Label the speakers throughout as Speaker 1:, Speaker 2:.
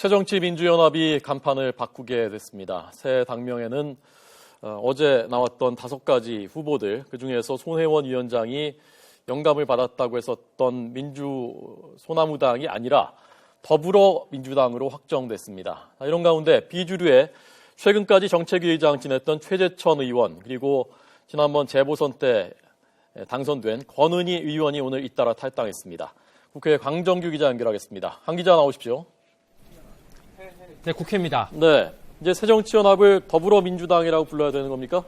Speaker 1: 새정치민주연합이 간판을 바꾸게 됐습니다. 새 당명에는 어제 나왔던 5가지 후보들, 그중에서 손혜원 위원장이 영감을 받았다고 했었던 소나무당이 아니라 더불어민주당으로 확정됐습니다. 이런 가운데 비주류에 최근까지 정책위 의장 지냈던 최재천 의원, 그리고 지난번 재보선 때 당선된 권은희 의원이 오늘 잇따라 탈당했습니다. 국회 강정규 기자 연결하겠습니다. 강 기자 나오십시오.
Speaker 2: 네, 국회입니다.
Speaker 1: 네, 이제 새정치연합을 더불어민주당이라고 불러야 되는 겁니까?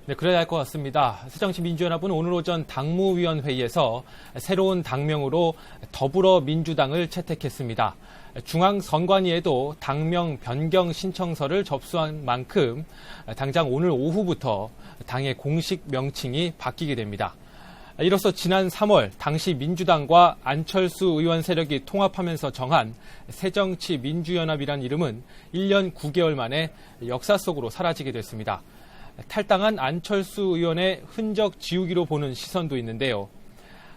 Speaker 2: 네, 그래야 할 것 같습니다. 새정치민주연합은 오늘 오전 당무위원회의에서 새로운 당명으로 더불어민주당을 채택했습니다. 중앙선관위에도 당명 변경 신청서를 접수한 만큼 당장 오늘 오후부터 당의 공식 명칭이 바뀌게 됩니다. 이로써 지난 3월 당시 민주당과 안철수 의원 세력이 통합하면서 정한 새정치민주연합이란 이름은 1년 9개월 만에 역사 속으로 사라지게 됐습니다. 탈당한 안철수 의원의 흔적 지우기로 보는 시선도 있는데요.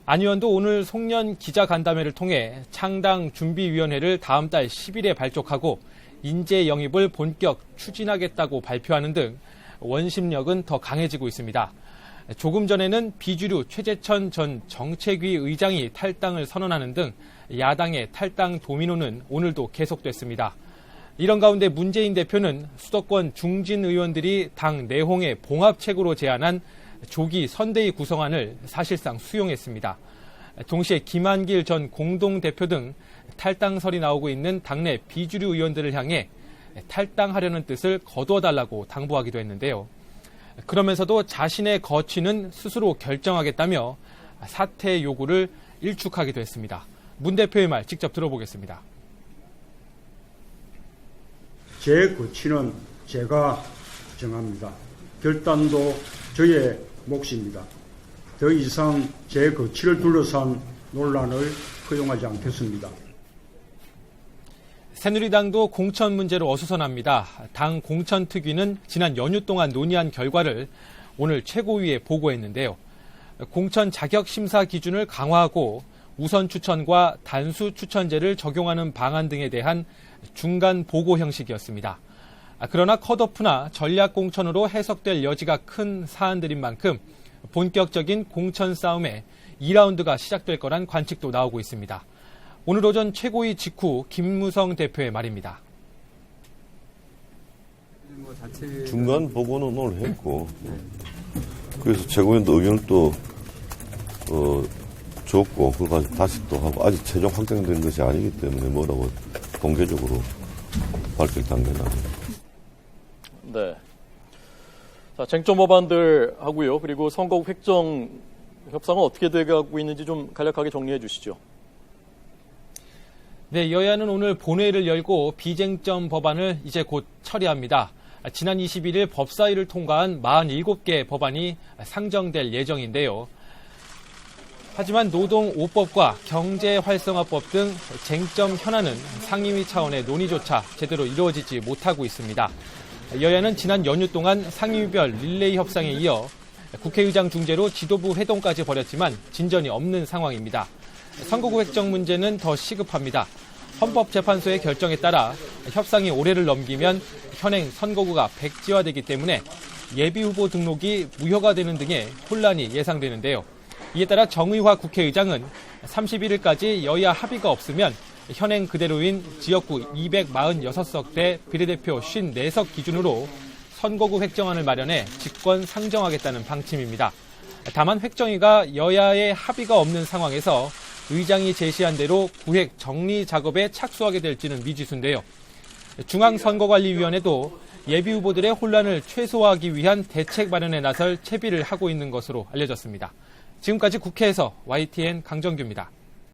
Speaker 2: 안 의원도 오늘 송년 기자간담회를 통해 창당 준비위원회를 다음 달 10일에 발족하고 인재 영입을 본격 추진하겠다고 발표하는 등 원심력은 더 강해지고 있습니다. 조금 전에는 비주류 최재천 전 정책위 의장이 탈당을 선언하는 등 야당의 탈당 도미노는 오늘도 계속됐습니다. 이런 가운데 문재인 대표는 수도권 중진 의원들이 당 내홍의 봉합책으로 제안한 조기 선대위 구성안을 사실상 수용했습니다. 동시에 김한길 전 공동대표 등 탈당설이 나오고 있는 당내 비주류 의원들을 향해 탈당하려는 뜻을 거두어달라고 당부하기도 했는데요. 그러면서도 자신의 거취는 스스로 결정하겠다며 사퇴 요구를 일축하기도 했습니다. 문 대표의 말 직접 들어보겠습니다.
Speaker 3: 제 거취는 제가 정합니다. 결단도 저의 몫입니다. 더 이상 제 거취를 둘러싼 논란을 허용하지 않겠습니다.
Speaker 2: 새누리당도 공천 문제로 어수선합니다. 당 공천특위는 지난 연휴 동안 논의한 결과를 오늘 최고위에 보고했는데요. 공천 자격 심사 기준을 강화하고 우선 추천과 단수 추천제를 적용하는 방안 등에 대한 중간 보고 형식이었습니다. 그러나 컷오프나 전략 공천으로 해석될 여지가 큰 사안들인 만큼 본격적인 공천 싸움에 2라운드가 시작될 거란 관측도 나오고 있습니다. 오늘 오전 최고위 직후 김무성 대표의 말입니다.
Speaker 4: 중간 보고는 오늘 했고, 그래서 최고위원도 의견을 또 줬고, 그걸 가지고 다시 또 하고, 아직 최종 확정된 것이 아니기 때문에 뭐라고 공개적으로 밝힐 단계는 아닙니다.
Speaker 1: 네. 자, 쟁점 법안들 하고요. 그리고 선거구 획정 협상은 어떻게 돼가고 있는지 좀 간략하게 정리해 주시죠.
Speaker 2: 네, 여야는 오늘 본회의를 열고 비쟁점 법안을 이제 곧 처리합니다. 지난 21일 법사위를 통과한 47개 법안이 상정될 예정인데요. 하지만 노동 5법과 경제활성화법 등 쟁점 현안은 상임위 차원의 논의조차 제대로 이루어지지 못하고 있습니다. 여야는 지난 연휴 동안 상임위별 릴레이 협상에 이어 국회의장 중재로 지도부 회동까지 벌였지만 진전이 없는 상황입니다. 선거구 획정 문제는 더 시급합니다. 헌법재판소의 결정에 따라 협상이 올해를 넘기면 현행 선거구가 백지화되기 때문에 예비후보 등록이 무효가 되는 등의 혼란이 예상되는데요. 이에 따라 정의화 국회의장은 31일까지 여야 합의가 없으면 현행 그대로인 지역구 246석대 비례대표 54석 기준으로 선거구 획정안을 마련해 직권 상정하겠다는 방침입니다. 다만 획정위가 여야의 합의가 없는 상황에서 의장이 제시한 대로 구획 정리 작업에 착수하게 될지는 미지수인데요. 중앙선거관리위원회도 예비후보들의 혼란을 최소화하기 위한 대책 마련에 나설 채비를 하고 있는 것으로 알려졌습니다. 지금까지 국회에서 YTN 강정규입니다.